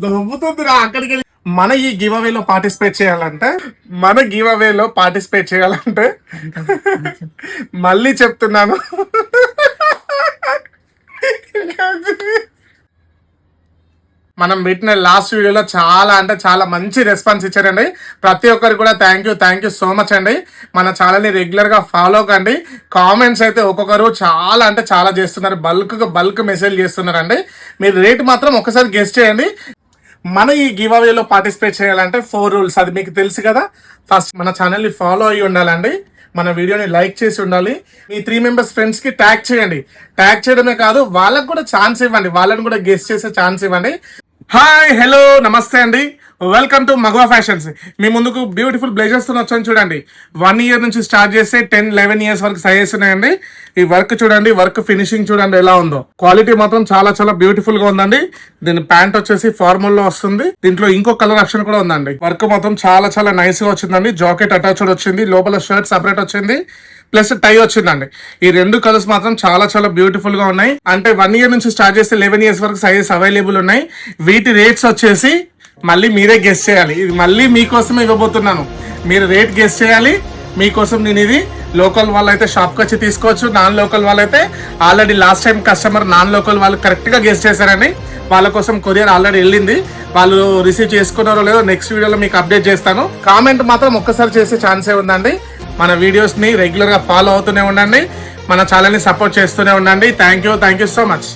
దొబ్బుతుందిరా అక్కడికి. మన ఈ గివ్ అవేలో పార్టిసిపేట్ చేయాలంటే మళ్ళీ చెప్తున్నాను, మనం పెట్టిన లాస్ట్ వీడియోలో చాలా అంటే చాలా మంచి రెస్పాన్స్ ఇచ్చారండి. ప్రతి ఒక్కరికి కూడా థ్యాంక్ యూ సో మచ్ అండి. మన ఛానల్ని రెగ్యులర్గా ఫాలో కండి. కామెంట్స్ అయితే ఒక్కొక్కరు చాలా అంటే చాలా చేస్తున్నారు, బల్క్ మెసేజ్ చేస్తున్నారండి. మీరు రేట్ మాత్రం ఒకసారి గెస్ చేయండి. మన ఈ గివ్ అవేలో పార్టిసిపేట్ చేయాలంటే 4 రూల్స్, అది మీకు తెలుసు కదా. ఫస్ట్ మన ఛానల్ని ఫాలో అయ్యి ఉండాలండి, మన వీడియోని లైక్ చేసి ఉండాలి, మీ 3 మెంబర్స్ ఫ్రెండ్స్కి ట్యాగ్ చేయండి. ట్యాగ్ చేయడమే కాదు, వాళ్ళకు కూడా ఛాన్స్ ఇవ్వండి, వాళ్ళని కూడా గెస్ట్ చేసే ఛాన్స్ ఇవ్వండి. హాయ్ హలో నమస్తే అండి, వెల్కమ్ టు మగవా ఫ్యాషన్స్. మీ ముందుకు బ్యూటిఫుల్ బ్లేజర్స్ తో వచ్చాను చూడండి. 1 year నుంచి స్టార్ట్ చేస్తే 10-11 years వరకు సైజెస్ ఉన్నాయండి. ఈ వర్క్ చూడండి, వర్క్ ఫినిషింగ్ చూడండి ఎలా ఉందో. క్వాలిటీ మాత్రం చాలా చాలా బ్యూటిఫుల్ గా ఉందండి. దీని ప్యాంట్ వచ్చేసి ఫార్మల్ లో వస్తుంది. దీంట్లో ఇంకో కలర్ ఆప్షన్ కూడా ఉందండి. వర్క్ మాత్రం చాలా చాలా నైస్ గా వచ్చిందండి. జాకెట్ అటాచ్డ్ వచ్చింది, లోపల షర్ట్ సపరేట్ వచ్చింది, ప్లస్ టై వచ్చిందండి. ఈ 2 కలర్స్ మాత్రం చాలా చాలా బ్యూటిఫుల్ గా ఉన్నాయి. అంటే 1 year నుంచి స్టార్ట్ చేస్తే 11 years వరకు సైజెస్ అవైలబుల్ ఉన్నాయి. వీటి రేట్స్ వచ్చేసి మళ్ళీ మీరే గెస్ చేయాలి. ఇది మళ్ళీ మీకోసమే ఇవ్వబోతున్నాను. మీరు రేట్ గెస్ చేయాలి. మీకోసం నేను ఇది లోకల్ వాళ్ళైతే షాప్కి వచ్చి తీసుకోవచ్చు, నాన్ లోకల్ వాళ్ళైతే already last time customer non local వాళ్ళు కరెక్ట్గా గెస్ చేశారని వాళ్ళ కోసం కొరియర్ ఆల్రెడీ వెళ్ళింది. వాళ్ళు రిసీవ్ చేసుకున్నారో లేదో నెక్స్ట్ వీడియోలో మీకు అప్డేట్ చేస్తాను. కామెంట్ మాత్రం ఒక్కసారి చేసే ఛాన్సే ఉందండి. మన వీడియోస్ని రెగ్యులర్గా ఫాలో అవుతూనే ఉండండి, మన ఛానల్ని సపోర్ట్ చేస్తూనే ఉండండి. Thank you so much.